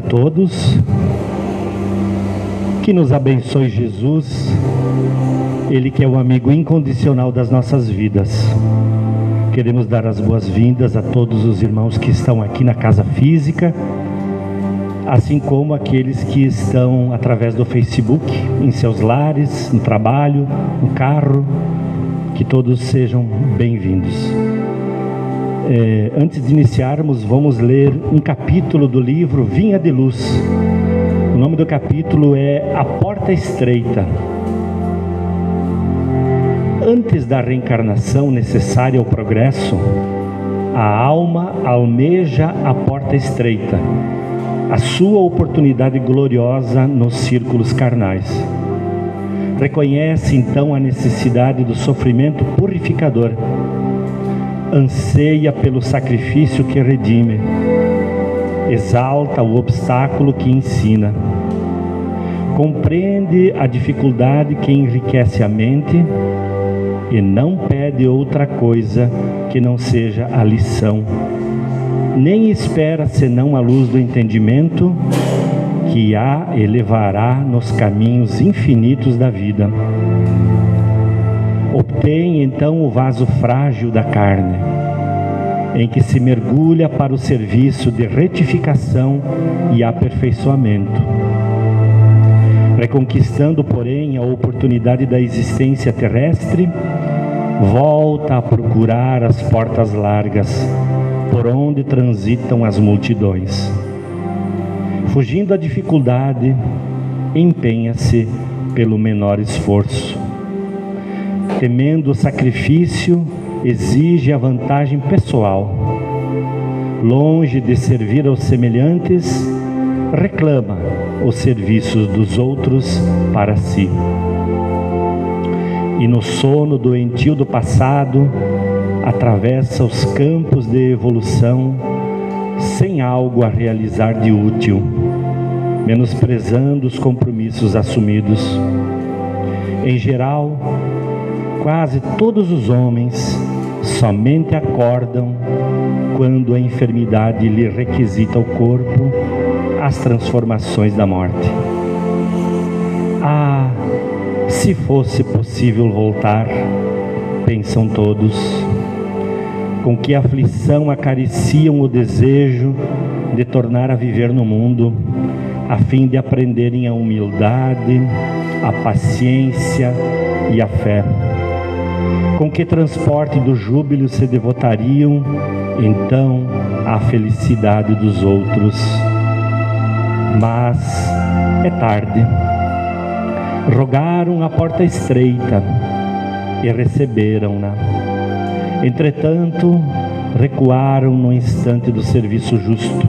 todos, que nos abençoe Jesus, Ele que é o amigo incondicional das nossas vidas. Queremos dar as boas-vindas a todos os irmãos que estão aqui na casa física, assim como aqueles que estão através do Facebook, em seus lares, no trabalho, no carro, que todos sejam bem-vindos. Antes de iniciarmos, vamos ler um capítulo do livro Vinha de Luz. O nome do capítulo é A Porta Estreita. Antes da reencarnação necessária ao progresso, a alma almeja a porta estreita, a sua oportunidade gloriosa nos círculos carnais. Reconhece então a necessidade do sofrimento purificador, anseia pelo sacrifício que redime, exalta o obstáculo que ensina, compreende a dificuldade que enriquece a mente e não pede outra coisa que não seja a lição, nem espera senão a luz do entendimento que a elevará nos caminhos infinitos da vida. Obtém então o vaso frágil da carne, em que se mergulha para o serviço de retificação e aperfeiçoamento. Reconquistando, porém, a oportunidade da existência terrestre, volta a procurar as portas largas, por onde transitam as multidões. Fugindo à dificuldade, empenha-se pelo menor esforço. Temendo o sacrifício, exige a vantagem pessoal. Longe de servir aos semelhantes, reclama os serviços dos outros para si. E no sono doentio do passado, atravessa os campos de evolução sem algo a realizar de útil, menosprezando os compromissos assumidos. Em geral, quase todos os homens somente acordam quando a enfermidade lhe requisita o corpo as transformações da morte. Ah, se fosse possível voltar, pensam todos, com que aflição acariciam o desejo de tornar a viver no mundo, a fim de aprenderem a humildade, a paciência e a fé. Com que transporte do júbilo se devotariam, então, à felicidade dos outros. Mas é tarde. Rogaram a porta estreita e receberam-na. Entretanto, recuaram no instante do serviço justo.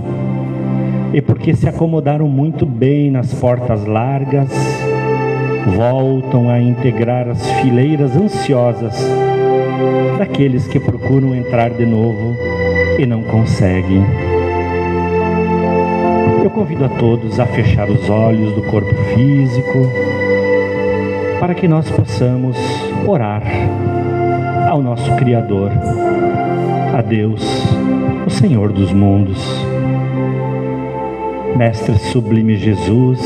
E porque se acomodaram muito bem nas portas largas, voltam a integrar as fileiras ansiosas daqueles que procuram entrar de novo e não conseguem. Eu convido a todos a fechar os olhos do corpo físico para que nós possamos orar ao nosso Criador, a Deus, o Senhor dos mundos. Mestre sublime Jesus,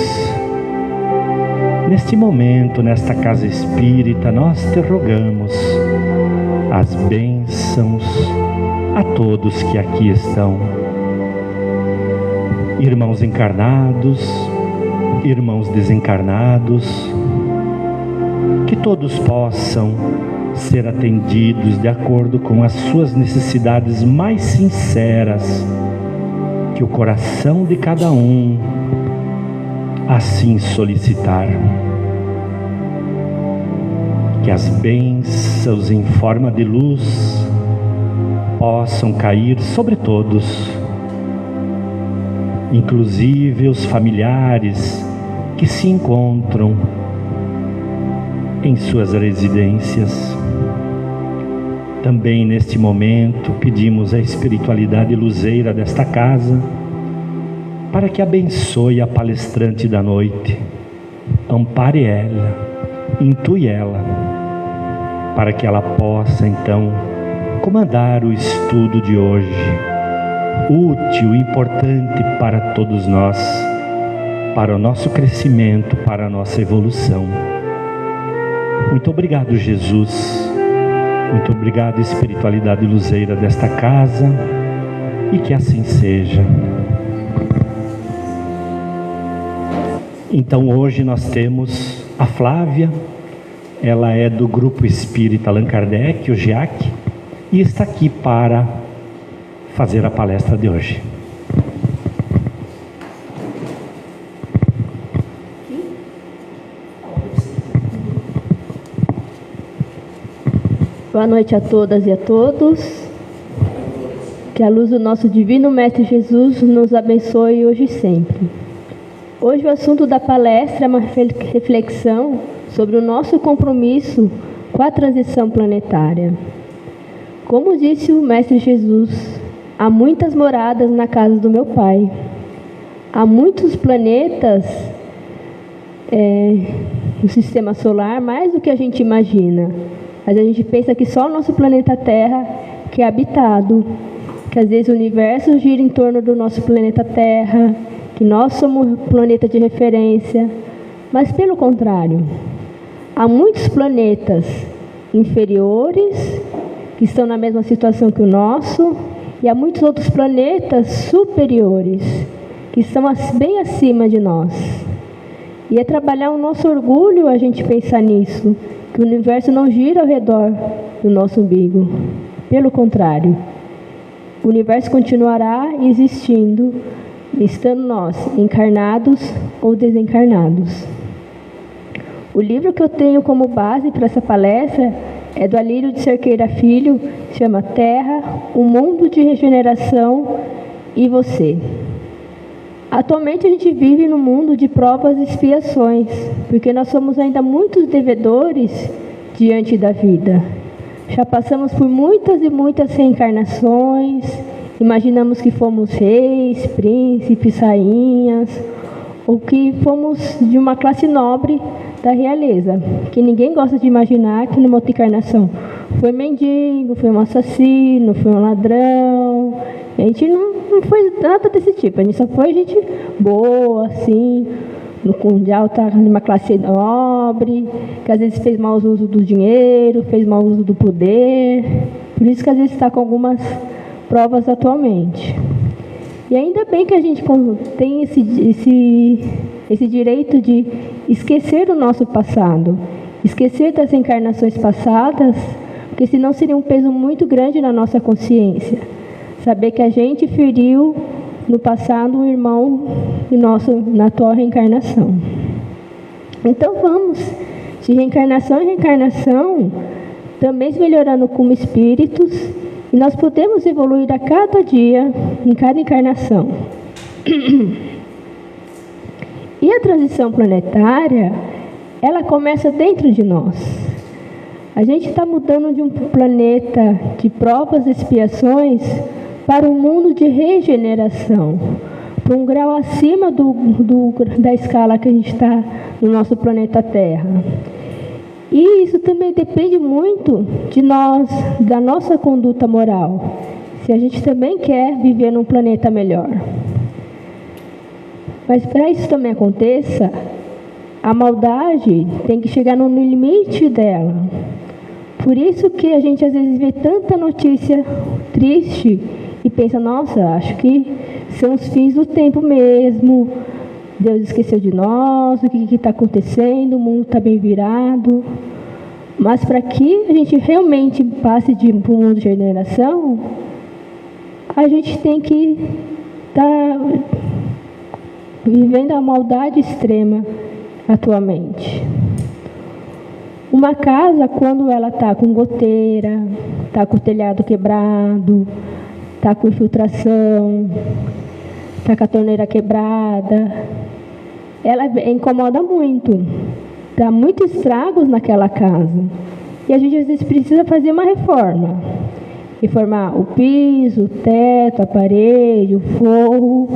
neste momento, nesta casa espírita, nós te rogamos as bênçãos a todos que aqui estão. Irmãos encarnados, irmãos desencarnados, que todos possam ser atendidos de acordo com as suas necessidades mais sinceras, que o coração de cada um assim solicitar. Que as bênçãos em forma de luz possam cair sobre todos, inclusive os familiares que se encontram em suas residências. Também neste momento pedimos a espiritualidade luzeira desta casa para que abençoe a palestrante da noite, ampare ela, intui ela, para que ela possa então comandar o estudo de hoje, útil e importante para todos nós. para o nosso crescimento, para a nossa evolução. Muito obrigado, Jesus. Muito obrigado, espiritualidade luzeira desta casa, e que assim seja. Então hoje nós temos a Flávia, ela é do Grupo Espírita Allan Kardec, o GEAC, e está aqui para fazer a palestra de hoje. Boa noite a todas e a todos. Que a luz do nosso Divino Mestre Jesus nos abençoe hoje e sempre. Hoje o assunto da palestra é uma reflexão sobre o nosso compromisso com a transição planetária. Como disse o Mestre Jesus, há muitas moradas na casa do meu Pai. Há muitos planetas no sistema solar, mais do que a gente imagina. Mas a gente pensa que só o nosso planeta Terra que é habitado, que às vezes o universo gira em torno do nosso planeta Terra, que nós somos o planeta de referência. Mas pelo contrário, há muitos planetas inferiores que estão na mesma situação que o nosso, e há muitos outros planetas superiores que estão bem acima de nós. E é trabalhar o nosso orgulho a gente pensar nisso, que o universo não gira ao redor do nosso umbigo. Pelo contrário, o universo continuará existindo, estando nós encarnados ou desencarnados. O livro que eu tenho como base para essa palestra é do Alírio de Cerqueira Filho, chama Terra, um mundo de regeneração e você. Atualmente a gente vive num mundo de provas e expiações, porque nós somos ainda muitos devedores diante da vida. Já passamos por muitas e muitas reencarnações, imaginamos que fomos reis, príncipes, rainhas, ou que fomos de uma classe nobre da realeza, que ninguém gosta de imaginar que numa outra encarnação foi mendigo, foi um assassino, foi um ladrão. A gente não foi nada desse tipo, a gente só foi gente boa, assim, de alta, uma classe nobre, que às vezes fez mau uso do dinheiro, fez mau uso do poder, por isso que às vezes está com algumas provas atualmente. E ainda bem que a gente tem esse direito de esquecer o nosso passado, esquecer das encarnações passadas, porque senão seria um peso muito grande na nossa consciência. Saber que a gente feriu no passado um irmão na atual reencarnação. Então vamos, de reencarnação em reencarnação, também melhorando como espíritos, e nós podemos evoluir a cada dia, em cada encarnação. E a transição planetária, ela começa dentro de nós. A gente está mudando de um planeta de provas e expiações para um mundo de regeneração, para um grau acima da escala que a gente está no nosso planeta Terra. E isso também depende muito de nós, da nossa conduta moral, se a gente também quer viver num planeta melhor. Mas para isso também aconteça, a maldade tem que chegar no limite dela. Por isso que a gente às vezes vê tanta notícia triste e pensa, nossa, acho que são os fins do tempo mesmo, Deus esqueceu de nós, o que está acontecendo, o mundo está bem virado. Mas para que a gente realmente passe para o mundo de regeneração, a gente tem que estar vivendo a maldade extrema atualmente. Uma casa, quando ela está com goteira, está com o telhado quebrado, está com infiltração, está com a torneira quebrada, ela incomoda muito. Dá muitos estragos naquela casa. E a gente às vezes precisa fazer uma reforma. Reformar o piso, o teto, a parede, o forro.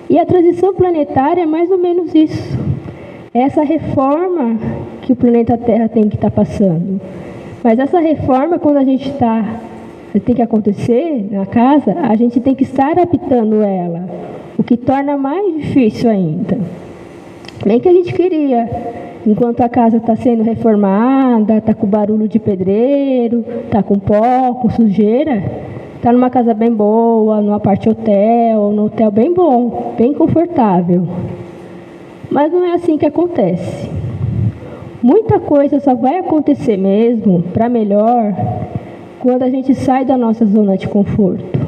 E a transição planetária é mais ou menos isso. É essa reforma que o planeta Terra tem que estar passando. Mas essa reforma, quando a gente tem que acontecer na casa, a gente tem que estar habitando ela, o que torna mais difícil ainda. Bem que a gente queria, enquanto a casa está sendo reformada, está com barulho de pedreiro, está com pó, com sujeira, está numa casa bem boa, numa parte hotel, num hotel bem bom, bem confortável. Mas não é assim que acontece. Muita coisa só vai acontecer mesmo, para melhor, quando a gente sai da nossa zona de conforto.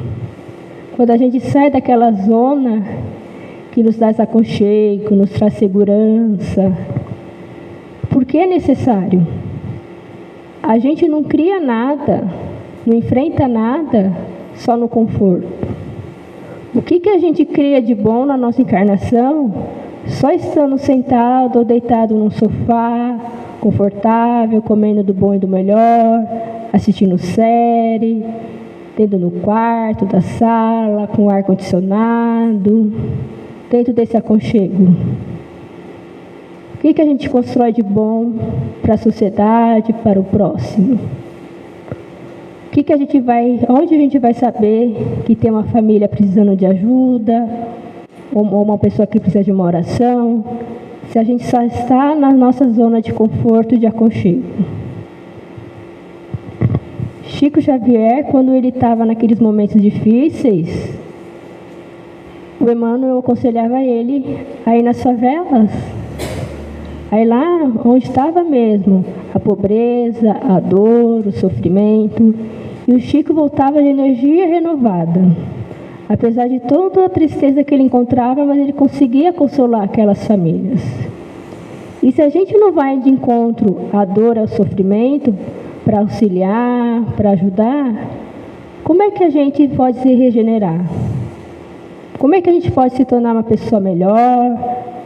Quando a gente sai daquela zona que nos dá aconchego, nos traz segurança. Porque é necessário. A gente não cria nada, não enfrenta nada só no conforto. O que a gente cria de bom na nossa encarnação, só estando sentado ou deitado num sofá, confortável, comendo do bom e do melhor, assistindo série, dentro do quarto, da sala, com ar-condicionado, dentro desse aconchego. O que a gente constrói de bom para a sociedade, para o próximo? Onde a gente vai saber que tem uma família precisando de ajuda, ou uma pessoa que precisa de uma oração, se a gente só está na nossa zona de conforto e de aconchego? Chico Xavier, quando ele estava naqueles momentos difíceis, o Emmanuel aconselhava ele a ir nas favelas. Aí lá onde estava mesmo a pobreza, a dor, o sofrimento, e o Chico voltava de energia renovada. Apesar de toda a tristeza que ele encontrava, mas ele conseguia consolar aquelas famílias. E se a gente não vai de encontro à dor, ao sofrimento, para auxiliar, para ajudar, como é que a gente pode se regenerar? Como é que a gente pode se tornar uma pessoa melhor,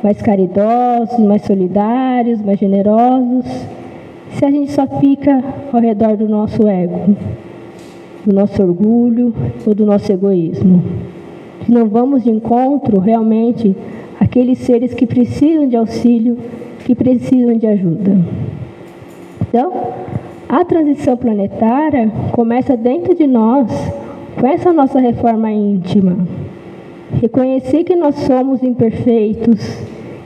mais caridosos, mais solidários, mais generosos, se a gente só fica ao redor do nosso ego, do nosso orgulho ou do nosso egoísmo? Se não vamos de encontro realmente àqueles seres que precisam de auxílio, que precisam de ajuda. Então, a transição planetária começa dentro de nós, com essa nossa reforma íntima. Reconhecer que nós somos imperfeitos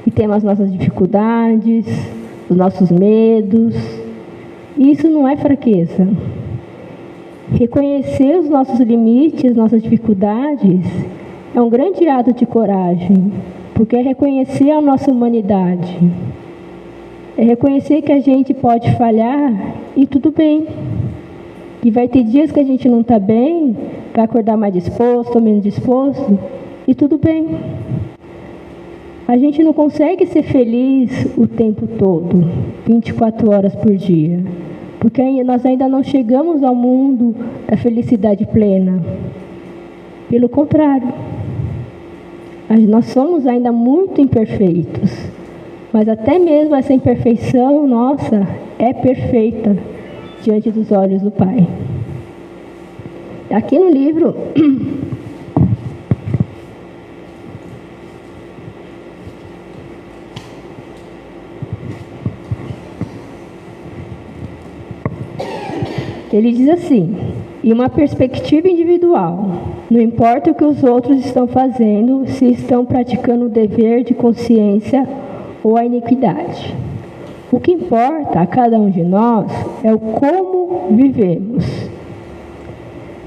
e temos as nossas dificuldades, os nossos medos. Isso não é fraqueza. Reconhecer os nossos limites, nossas dificuldades, é um grande ato de coragem, porque é reconhecer a nossa humanidade. É reconhecer que a gente pode falhar e tudo bem. E vai ter dias que a gente não está bem, vai acordar mais disposto ou menos disposto, e tudo bem. A gente não consegue ser feliz o tempo todo, 24 horas por dia, porque nós ainda não chegamos ao mundo da felicidade plena. Pelo contrário, nós somos ainda muito imperfeitos, mas até mesmo essa imperfeição nossa é perfeita diante dos olhos do Pai. Aqui no livro ele diz assim: em uma perspectiva individual, não importa o que os outros estão fazendo, se estão praticando o dever de consciência ou a iniquidade. O que importa a cada um de nós é o como vivemos.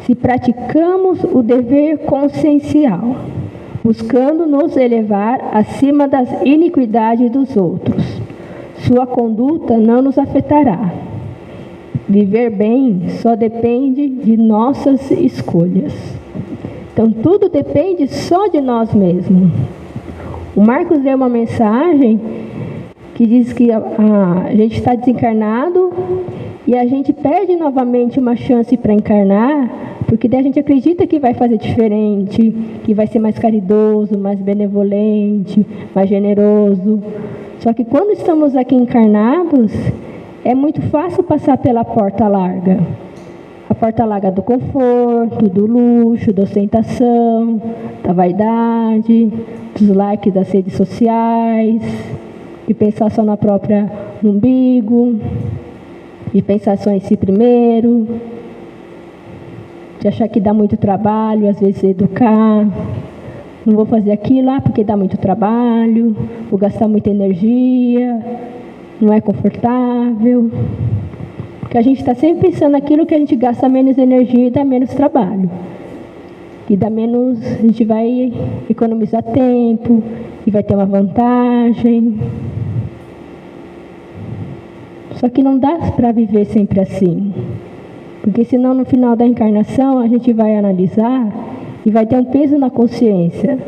Se praticamos o dever consciencial, buscando nos elevar acima das iniquidades dos outros, sua conduta não nos afetará. Viver bem só depende de nossas escolhas. Então, tudo depende só de nós mesmos. O Marcos deu uma mensagem que diz que a gente está desencarnado e a gente perde novamente uma chance para encarnar, porque daí a gente acredita que vai fazer diferente, que vai ser mais caridoso, mais benevolente, mais generoso. Só que quando estamos aqui encarnados, é muito fácil passar pela porta larga. A porta larga do conforto, do luxo, da ostentação, da vaidade, dos likes das redes sociais, de pensar só na própria umbigo, de pensar só em si primeiro, de achar que dá muito trabalho, às vezes, educar. não vou fazer aquilo porque dá muito trabalho, vou gastar muita energia, não é confortável. Porque a gente está sempre pensando naquilo que a gente gasta menos energia e dá menos trabalho. E dá menos, a gente vai economizar tempo, e vai ter uma vantagem. Só que não dá para viver sempre assim. Porque senão no final da encarnação a gente vai analisar e vai ter um peso na consciência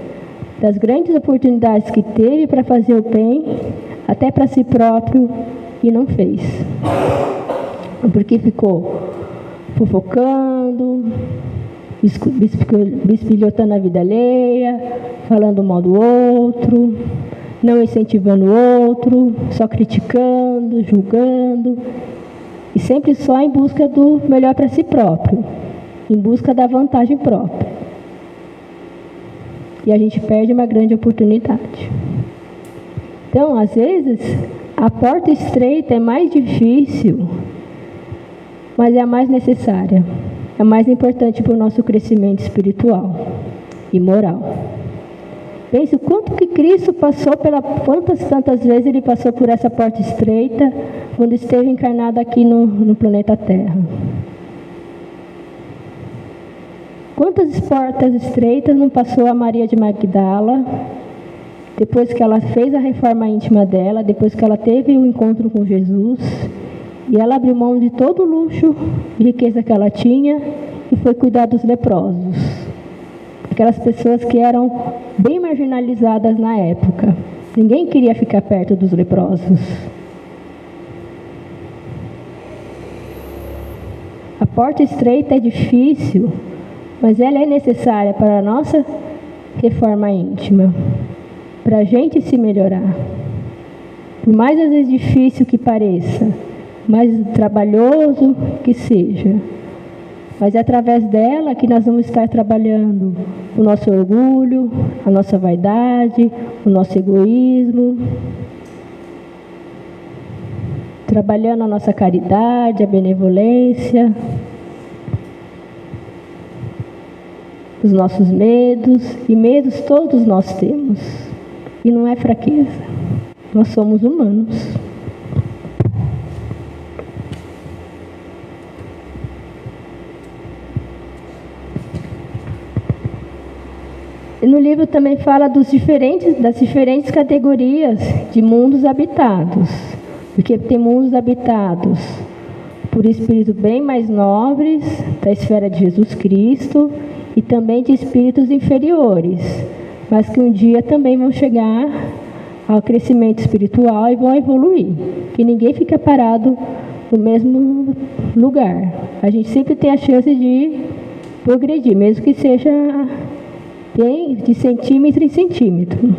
das grandes oportunidades que teve para fazer o bem, até para si próprio, e não fez. Porque ficou fofocando, bisbilhotando a vida alheia, falando mal do outro, não incentivando o outro, só criticando, julgando, e sempre só em busca do melhor para si próprio, em busca da vantagem própria. E a gente perde uma grande oportunidade. Então, às vezes, a porta estreita é mais difícil, mas é a mais necessária. É mais importante para o nosso crescimento espiritual e moral. Pense o quanto que Cristo passou tantas vezes ele passou por essa porta estreita quando esteve encarnado aqui no planeta Terra. Quantas portas estreitas não passou a Maria de Magdala, depois que ela fez a reforma íntima dela, depois que ela teve o encontro com Jesus, e ela abriu mão de todo o luxo e riqueza que ela tinha e foi cuidar dos leprosos. Aquelas pessoas que eram bem marginalizadas na época. Ninguém queria ficar perto dos leprosos. A porta estreita é difícil, mas ela é necessária para a nossa reforma íntima, para a gente se melhorar. Por mais às vezes difícil que pareça, mais trabalhoso que seja, mas é através dela que nós vamos estar trabalhando o nosso orgulho, a nossa vaidade, o nosso egoísmo, trabalhando a nossa caridade, a benevolência, os nossos medos, e medos todos nós temos, e não é fraqueza, nós somos humanos. E no livro também fala das diferentes categorias de mundos habitados. Porque tem mundos habitados por espíritos bem mais nobres, da esfera de Jesus Cristo, e também de espíritos inferiores, mas que um dia também vão chegar ao crescimento espiritual e vão evoluir. Que ninguém fica parado no mesmo lugar. A gente sempre tem a chance de progredir, mesmo que seja de centímetro em centímetro.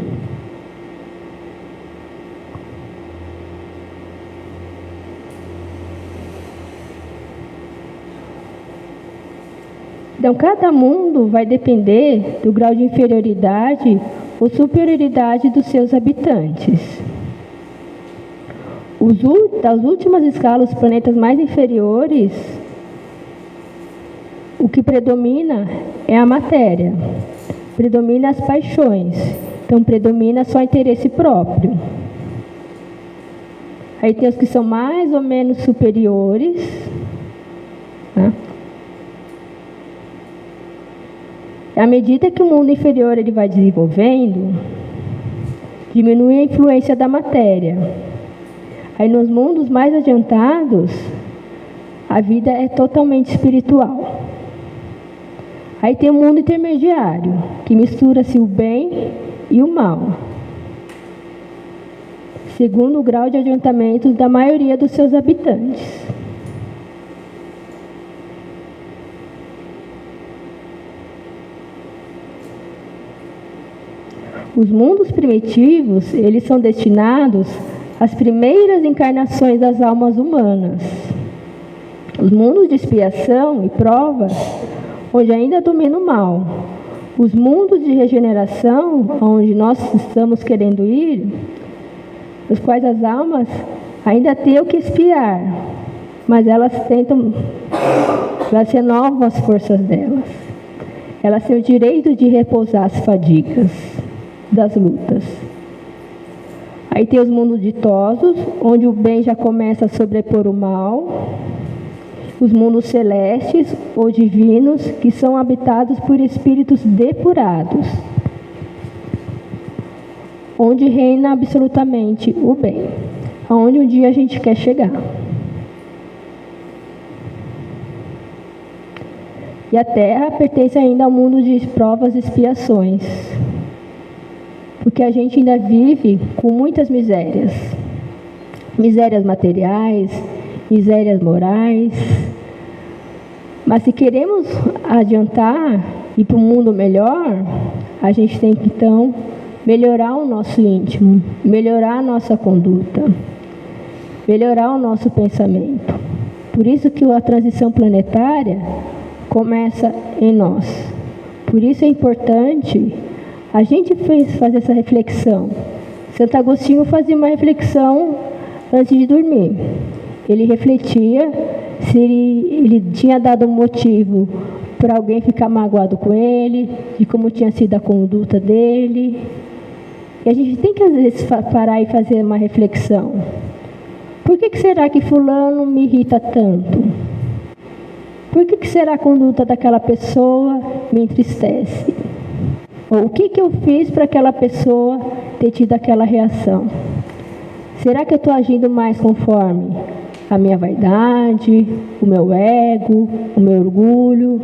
Então, cada mundo vai depender do grau de inferioridade ou superioridade dos seus habitantes. Das últimas escalas, os planetas mais inferiores, o que predomina é a matéria. Predomina as paixões, então predomina só interesse próprio. Aí tem os que são mais ou menos superiores, né? À medida que o mundo inferior ele vai desenvolvendo, diminui a influência da matéria. Aí nos mundos mais adiantados, a vida é totalmente espiritual. Aí tem o mundo intermediário, que mistura-se o bem e o mal, segundo o grau de adiantamento da maioria dos seus habitantes. Os mundos primitivos, eles são destinados às primeiras encarnações das almas humanas. Os mundos de expiação e prova, onde ainda domina o mal. Os mundos de regeneração, onde nós estamos querendo ir, os quais as almas ainda têm o que expiar, mas elas renovam as forças delas. Elas têm o direito de repousar as fadigas das lutas. Aí tem os mundos ditosos, onde o bem já começa a sobrepor o mal. Os mundos celestes ou divinos, que são habitados por espíritos depurados, onde reina absolutamente o bem, aonde um dia a gente quer chegar. E a Terra pertence ainda ao mundo de provas e expiações, porque a gente ainda vive com muitas misérias. Misérias materiais, misérias morais. Mas se queremos adiantar e ir para um mundo melhor, a gente tem que então melhorar o nosso íntimo, melhorar a nossa conduta, melhorar o nosso pensamento. Por isso que a transição planetária começa em nós. Por isso é importante a gente fazer essa reflexão. Santo Agostinho fazia uma reflexão antes de dormir. Ele refletia se ele tinha dado um motivo para alguém ficar magoado com ele, de como tinha sido a conduta dele. E a gente tem que, às vezes, parar e fazer uma reflexão. Por que será que fulano me irrita tanto? Por que será a conduta daquela pessoa me entristece? Ou o que eu fiz para aquela pessoa ter tido aquela reação? Será que eu estou agindo mais conforme a minha vaidade, o meu ego, o meu orgulho?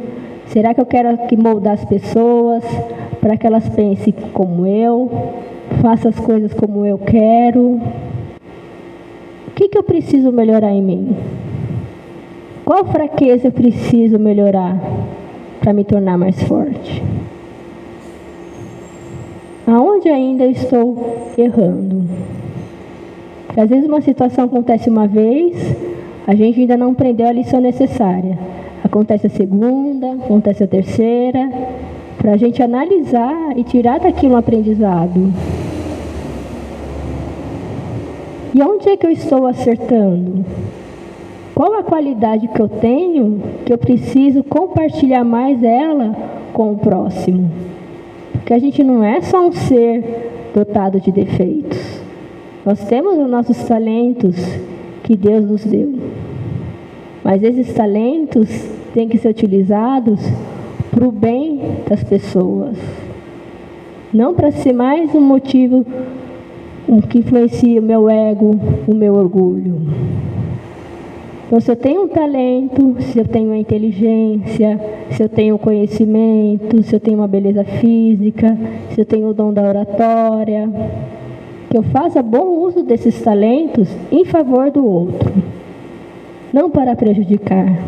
Será que eu quero moldar as pessoas para que elas pensem como eu, façam as coisas como eu quero? O que eu preciso melhorar em mim? Qual fraqueza eu preciso melhorar para me tornar mais forte? Aonde ainda eu estou errando? Porque às vezes uma situação acontece uma vez, a gente ainda não aprendeu a lição necessária. Acontece a segunda, acontece a terceira, para a gente analisar e tirar daquilo um aprendizado. E onde é que eu estou acertando? Qual a qualidade que eu tenho que eu preciso compartilhar mais ela com o próximo? Porque a gente não é só um ser dotado de defeitos. Nós temos os nossos talentos que Deus nos deu. Mas esses talentos têm que ser utilizados para o bem das pessoas. Não para ser mais um motivo que influencia o meu ego, o meu orgulho. Então, se eu tenho um talento, se eu tenho a inteligência, se eu tenho o conhecimento, se eu tenho uma beleza física, se eu tenho o dom da oratória, que eu faça bom uso desses talentos em favor do outro, não para prejudicar,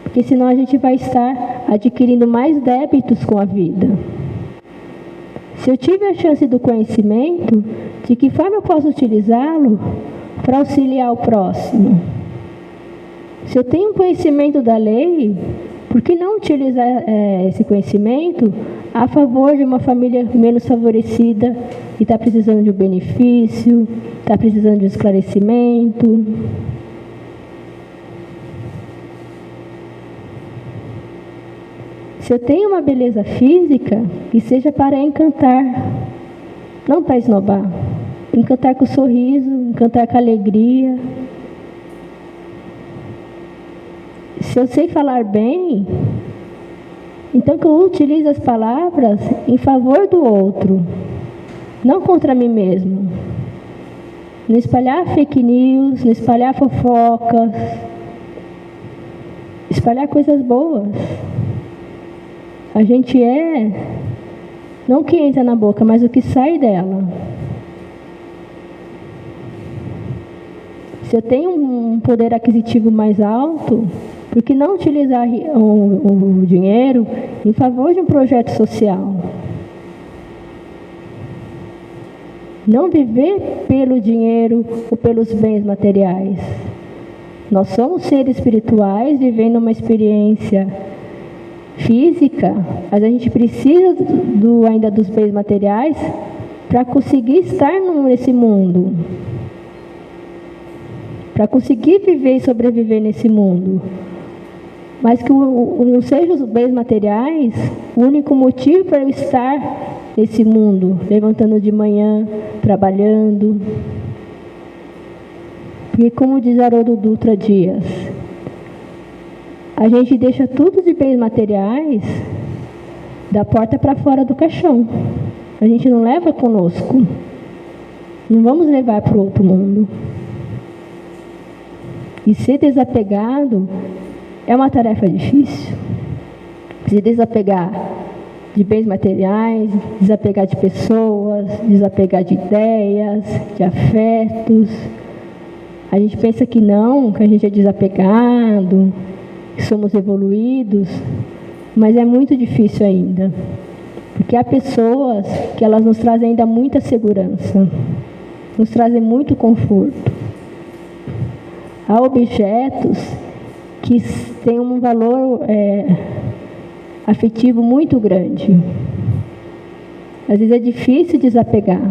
porque senão a gente vai estar adquirindo mais débitos com a vida. Se eu tive a chance do conhecimento, de que forma eu posso utilizá-lo para auxiliar o próximo? Se eu tenho conhecimento da lei, por que não utilizar esse conhecimento a favor de uma família menos favorecida, que está precisando de um benefício, está precisando de um esclarecimento? Se eu tenho uma beleza física, que seja para encantar, não para esnobar. Encantar com sorriso, encantar com alegria. Se eu sei falar bem, então que eu utilize as palavras em favor do outro, não contra mim mesmo. Não espalhar fake news, não espalhar fofocas, espalhar coisas boas. A gente não o que entra na boca, mas o que sai dela. Se eu tenho um poder aquisitivo mais alto, por que não utilizar o dinheiro em favor de um projeto social? Não viver pelo dinheiro ou pelos bens materiais. Nós somos seres espirituais vivendo uma experiência física, mas a gente precisa ainda dos bens materiais para conseguir estar nesse mundo, para conseguir viver e sobreviver nesse mundo. mas que não sejam os bens materiais o único motivo para eu estar nesse mundo, levantando de manhã, trabalhando. Porque, como diz Haroldo Dutra Dias, a gente deixa tudo de bens materiais da porta para fora do caixão. A gente não leva conosco. Não vamos levar para o outro mundo. E ser desapegado é uma tarefa difícil. Se desapegar de bens materiais, desapegar de pessoas, desapegar de ideias, de afetos. A gente pensa que não, que a gente é desapegado, que somos evoluídos, mas é muito difícil ainda. Porque há pessoas que elas nos trazem ainda muita segurança, nos trazem muito conforto. Há objetos que têm um valor afetivo muito grande. Às vezes é difícil desapegar.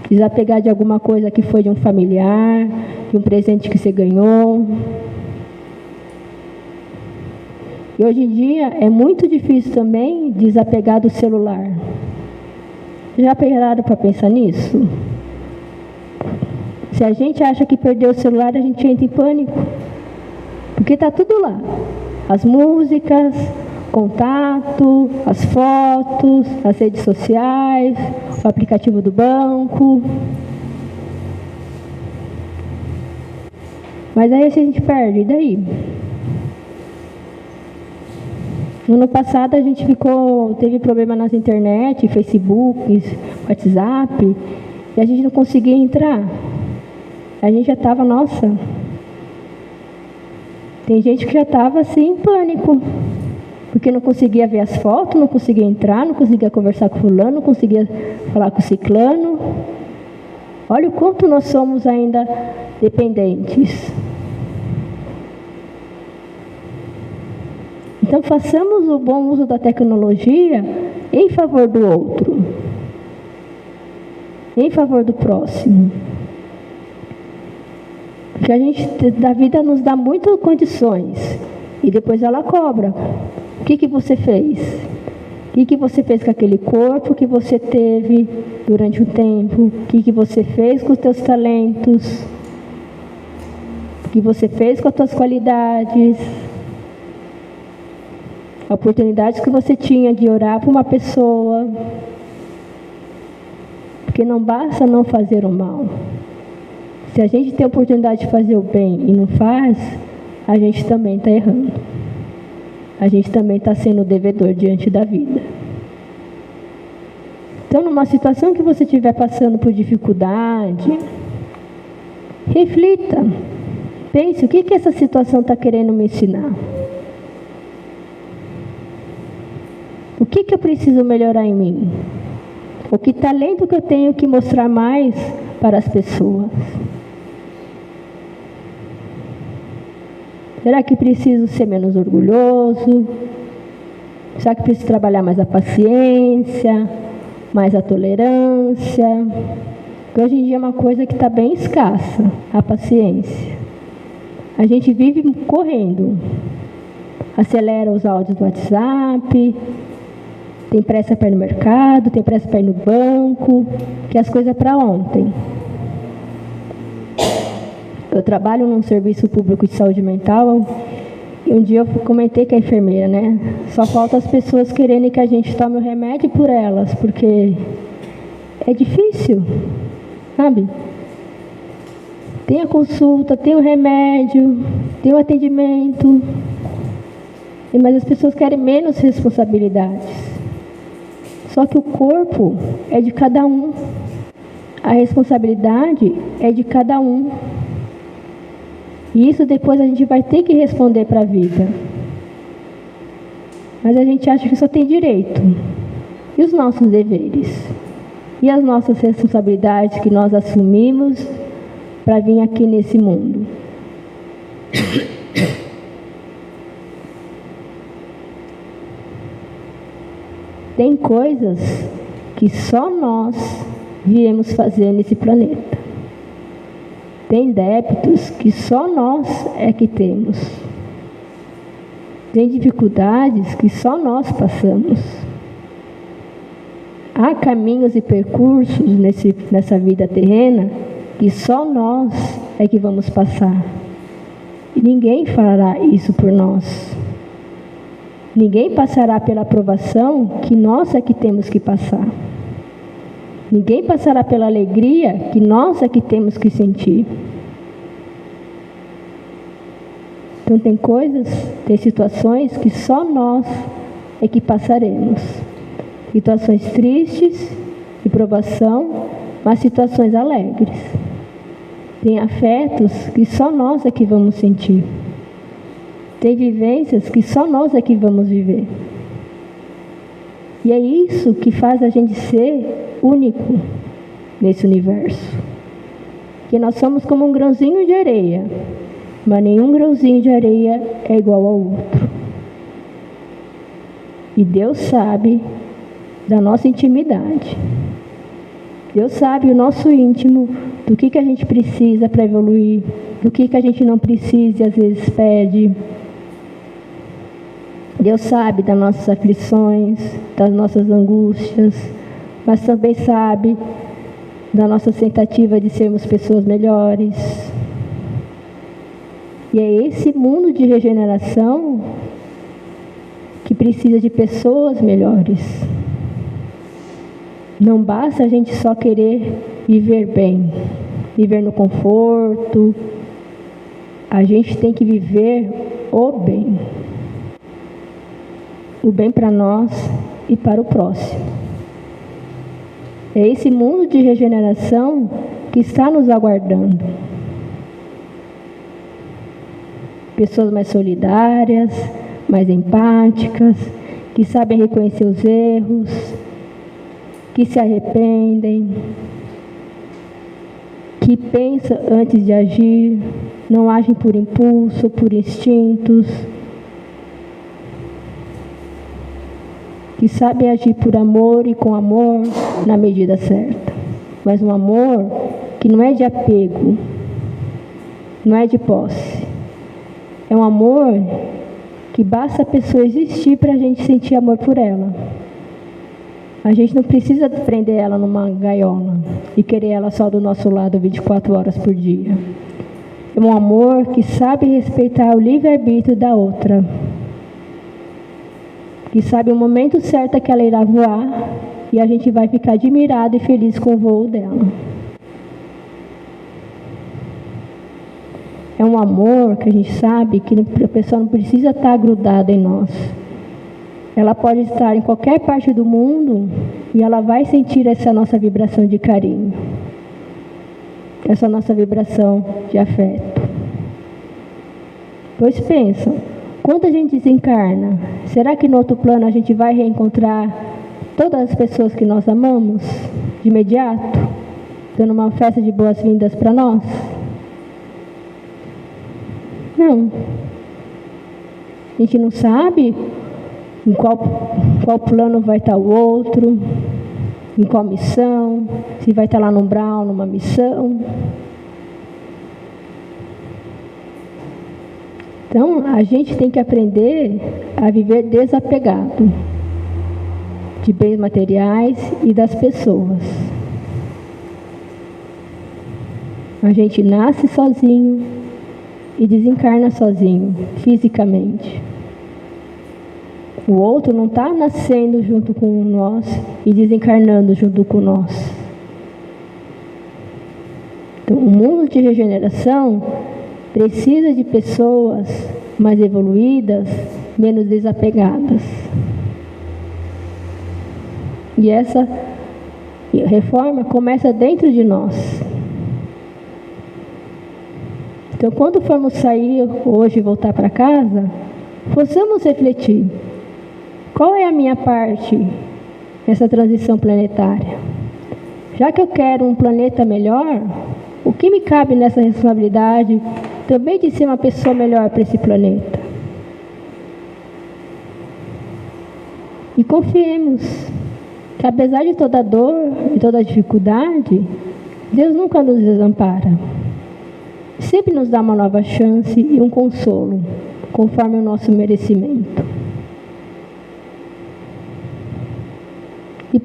Desapegar de alguma coisa que foi de um familiar, de um presente que você ganhou. E hoje em dia é muito difícil também desapegar do celular. Já pararam para pensar nisso? Se a gente acha que perdeu o celular, a gente entra em pânico. Porque está tudo lá. As músicas, contato, as fotos, as redes sociais, o aplicativo do banco. Mas aí a gente perde, e daí? No ano passado a gente teve problema nas internet, Facebook, WhatsApp, e a gente não conseguia entrar. A gente já estava, nossa, tem gente que já estava assim em pânico, porque não conseguia ver as fotos, não conseguia entrar, não conseguia conversar com fulano, não conseguia falar com ciclano. Olha o quanto nós somos ainda dependentes. Então façamos o bom uso da tecnologia em favor do outro, em favor do próximo. Porque a vida nos dá muitas condições e depois ela cobra. O que você fez? O que você fez com aquele corpo que você teve durante o tempo? O que você fez com os teus talentos? O que você fez com as tuas qualidades? Oportunidades que você tinha de orar por uma pessoa. Porque não basta não fazer o mal. Se a gente tem a oportunidade de fazer o bem e não faz, a gente também está errando. A gente também está sendo devedor diante da vida. Então, numa situação que você estiver passando por dificuldade, reflita. Pense, o que essa situação está querendo me ensinar? O que eu preciso melhorar em mim? O que talento que eu tenho que mostrar mais para as pessoas? Será que preciso ser menos orgulhoso? Será que preciso trabalhar mais a paciência, mais a tolerância? Porque hoje em dia é uma coisa que está bem escassa, a paciência. A gente vive correndo. Acelera os áudios do WhatsApp, tem pressa para ir no mercado, tem pressa para ir no banco, que as coisas para ontem. Eu trabalho num serviço público de saúde mental e um dia eu comentei com a enfermeira, né? Só falta as pessoas querendo que a gente tome o remédio por elas, porque é difícil, sabe? Tem a consulta, tem o remédio, tem o atendimento, mas as pessoas querem menos responsabilidades. Só que o corpo é de cada um. A responsabilidade é de cada um. E isso depois a gente vai ter que responder para a vida. Mas a gente acha que só tem direito. E os nossos deveres? E as nossas responsabilidades que nós assumimos para vir aqui nesse mundo? Tem coisas que só nós viemos fazer nesse planeta. Tem débitos que só nós é que temos. Tem dificuldades que só nós passamos. Há caminhos e percursos nessa vida terrena que só nós é que vamos passar. E ninguém fará isso por nós. Ninguém passará pela provação que nós é que temos que passar. Ninguém passará pela alegria que nós é que temos que sentir. Então tem situações que só nós é que passaremos. Situações tristes, de provação, mas situações alegres. Tem afetos que só nós é que vamos sentir. Tem vivências que só nós é que vamos viver. E é isso que faz a gente ser único nesse universo. Que nós somos como um grãozinho de areia, mas nenhum grãozinho de areia é igual ao outro. E Deus sabe da nossa intimidade. Deus sabe o nosso íntimo, do que a gente precisa para evoluir, do que a gente não precisa e às vezes pede. Deus sabe das nossas aflições, das nossas angústias, mas também sabe da nossa tentativa de sermos pessoas melhores. E é esse mundo de regeneração que precisa de pessoas melhores. Não basta a gente só querer viver bem, viver no conforto. A gente tem que viver o bem. O bem para nós e para o próximo. É esse mundo de regeneração que está nos aguardando. Pessoas mais solidárias, mais empáticas, que sabem reconhecer os erros, que se arrependem, que pensam antes de agir, não agem por impulso, por instintos, que sabem agir por amor e com amor na medida certa. Mas um amor que não é de apego, não é de posse. É um amor que basta a pessoa existir para a gente sentir amor por ela. A gente não precisa prender ela numa gaiola e querer ela só do nosso lado 24 horas por dia. É um amor que sabe respeitar o livre-arbítrio da outra. Que sabe o momento certo que ela irá voar e a gente vai ficar admirado e feliz com o voo dela. É um amor que a gente sabe que a pessoa não precisa estar grudada em nós. Ela pode estar em qualquer parte do mundo e ela vai sentir essa nossa vibração de carinho. Essa nossa vibração de afeto. Pois pensam, quando a gente desencarna, será que no outro plano a gente vai reencontrar todas as pessoas que nós amamos de imediato? Dando uma festa de boas-vindas para nós? Não. A gente não sabe em qual plano vai estar o outro, em qual missão, se vai estar lá no umbral, numa missão. Então, a gente tem que aprender a viver desapegado de bens materiais e das pessoas. A gente nasce sozinho e desencarna sozinho, fisicamente. O outro não está nascendo junto com nós e desencarnando junto com nós. Então, o mundo de regeneração precisa de pessoas mais evoluídas, menos desapegadas. E essa reforma começa dentro de nós. Então, quando formos sair hoje e voltar para casa, possamos refletir. Qual é a minha parte nessa transição planetária? Já que eu quero um planeta melhor, o que me cabe nessa responsabilidade também de ser uma pessoa melhor para esse planeta? E confiemos que apesar de toda dor e toda dificuldade, Deus nunca nos desampara. sempre nos dá uma nova chance e um consolo, conforme o nosso merecimento. E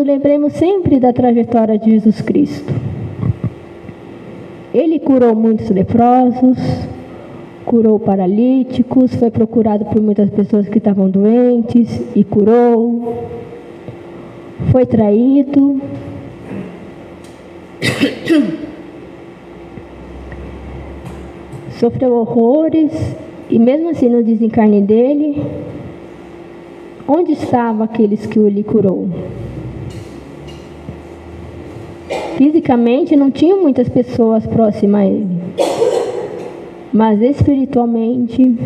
lembremos sempre da trajetória de Jesus Cristo. Ele curou muitos leprosos, curou paralíticos, foi procurado por muitas pessoas que estavam doentes e curou. Foi traído. Sofreu horrores e mesmo assim no desencarne dele, onde estavam aqueles que o lhe curou? Fisicamente não tinham muitas pessoas próximas a ele, mas espiritualmente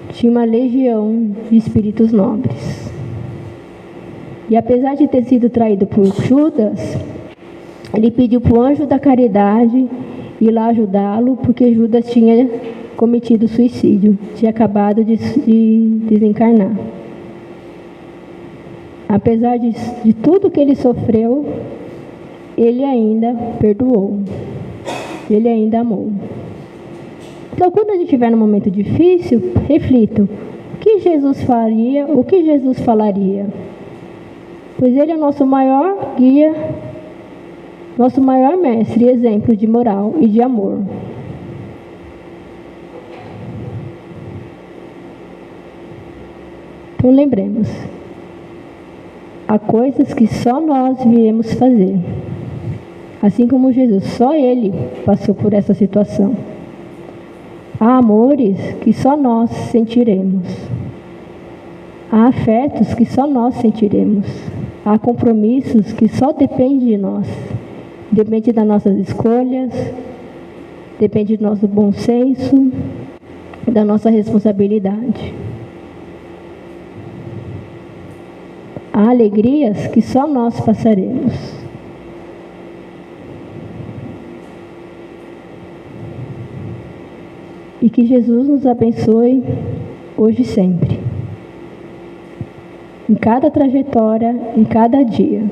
tinha uma legião de espíritos nobres. E apesar de ter sido traído por Judas, ele pediu para o anjo da caridade ir lá ajudá-lo, porque Judas tinha cometido suicídio, tinha acabado de desencarnar. Apesar de tudo que ele sofreu, ele ainda perdoou, ele ainda amou. Então, quando a gente estiver num momento difícil, reflitam: o que Jesus faria, o que Jesus falaria? Pois ele é o nosso maior guia, nosso maior mestre e exemplo de moral e de amor. Então lembremos, há coisas que só nós viemos fazer. Assim como Jesus, só Ele passou por essa situação. Há amores que só nós sentiremos. Há afetos que só nós sentiremos. Há compromissos que só dependem de nós. Depende das nossas escolhas, depende do nosso bom senso, da nossa responsabilidade. Há alegrias que só nós passaremos. E que Jesus nos abençoe hoje e sempre. Em cada trajetória, em cada dia.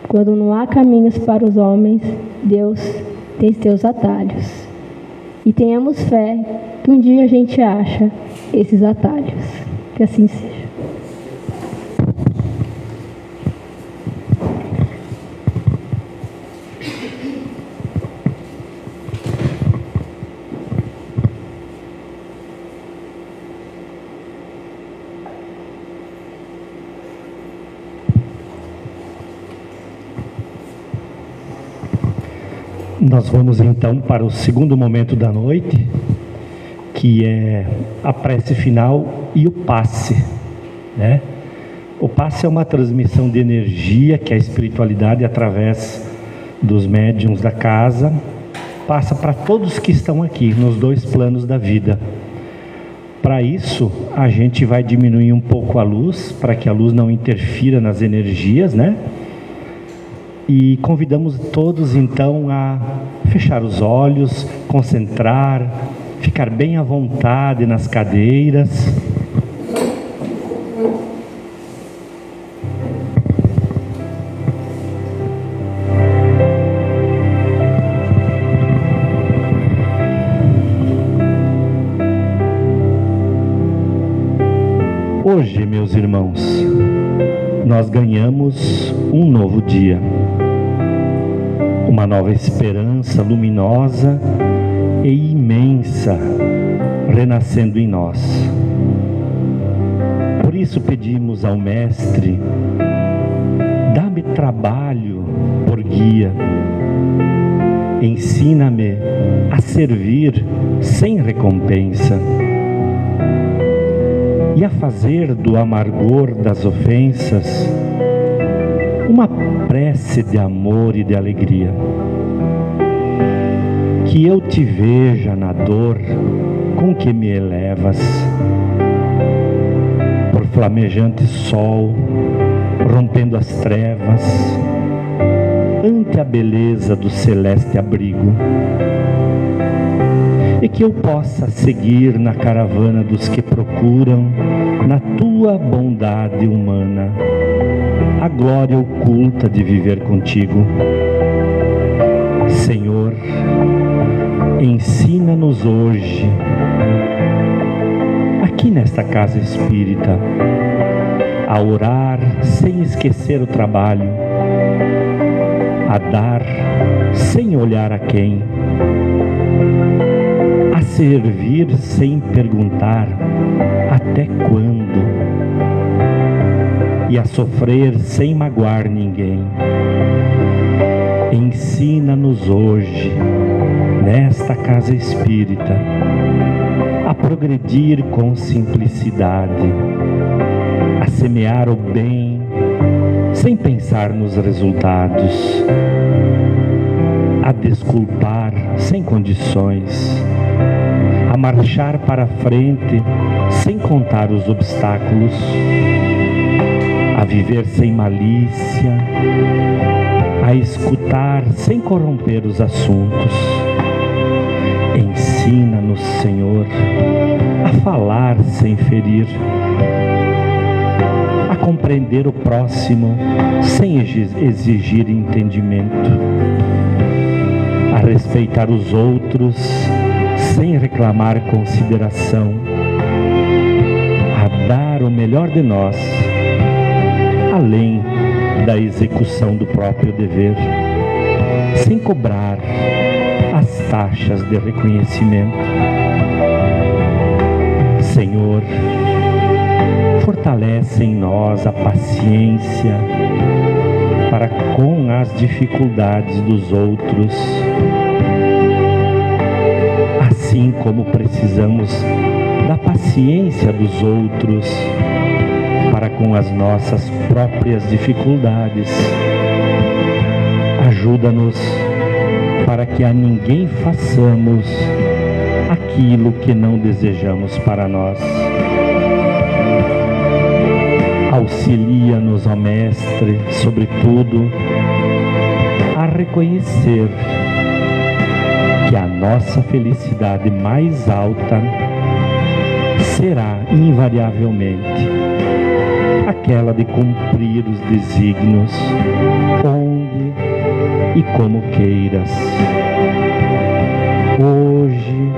Quando não há caminhos para os homens, Deus tem seus atalhos. E tenhamos fé que um dia a gente acha esses atalhos. Que assim seja. Nós vamos então para o segundo momento da noite, que é a prece final e o passe, né? O passe é uma transmissão de energia que a espiritualidade, através dos médiuns da casa, passa para todos que estão aqui, nos dois planos da vida. Para isso, a gente vai diminuir um pouco a luz, para que a luz não interfira nas energias, né? E convidamos todos então a fechar os olhos, concentrar, ficar bem à vontade nas cadeiras. Hoje, meus irmãos, nós ganhamos um novo dia. Uma nova esperança luminosa e imensa renascendo em nós. Por isso pedimos ao Mestre: dá-me trabalho por guia, ensina-me a servir sem recompensa e a fazer do amargor das ofensas uma prece de amor e de alegria. Que eu te veja na dor com que me elevas, por flamejante sol, rompendo as trevas, ante a beleza do celeste abrigo. E que eu possa seguir na caravana dos que procuram, na tua bondade humana, a glória oculta de viver contigo. Senhor, Ensina-nos hoje, aqui nesta casa espírita, a orar sem esquecer o trabalho, a dar sem olhar a quem, a servir sem perguntar até quando, e a sofrer sem magoar ninguém. Ensina-nos hoje, nesta casa espírita, a progredir com simplicidade, a semear o bem sem pensar nos resultados, a desculpar sem condições, a marchar para frente sem contar os obstáculos, a viver sem malícia, a escutar sem corromper os assuntos. Ensina-nos, Senhor, a falar sem ferir, a compreender o próximo sem exigir entendimento, a respeitar os outros sem reclamar consideração, a dar o melhor de nós, além da execução do próprio dever, sem cobrar as taxas de reconhecimento. Senhor, fortalece em nós a paciência para com as dificuldades dos outros, assim como precisamos da paciência dos outros para com as nossas próprias dificuldades. Ajuda-nos para que a ninguém façamos aquilo que não desejamos para nós. Auxilia-nos, ó Mestre, sobretudo, a reconhecer que a nossa felicidade mais alta será invariavelmente aquela de cumprir os desígnios onde e como queiras, hoje,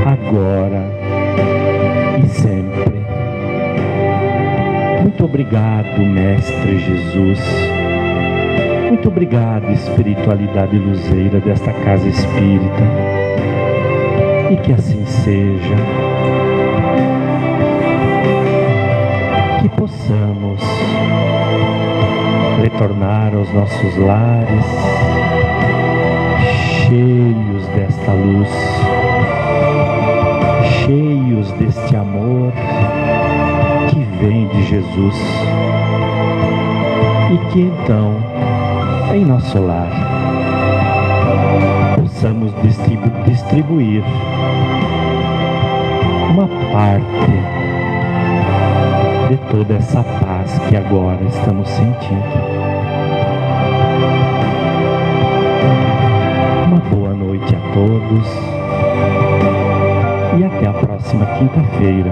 agora e sempre. Muito obrigado, Mestre Jesus. Muito obrigado, espiritualidade luzeira desta casa espírita. E que assim seja. Que possamos retornar aos nossos lares cheios desta luz, cheios deste amor que vem de Jesus, e que então, em nosso lar, possamos distribuir uma parte de toda essa paz que agora estamos sentindo. Uma boa noite a todos e até a próxima quinta-feira.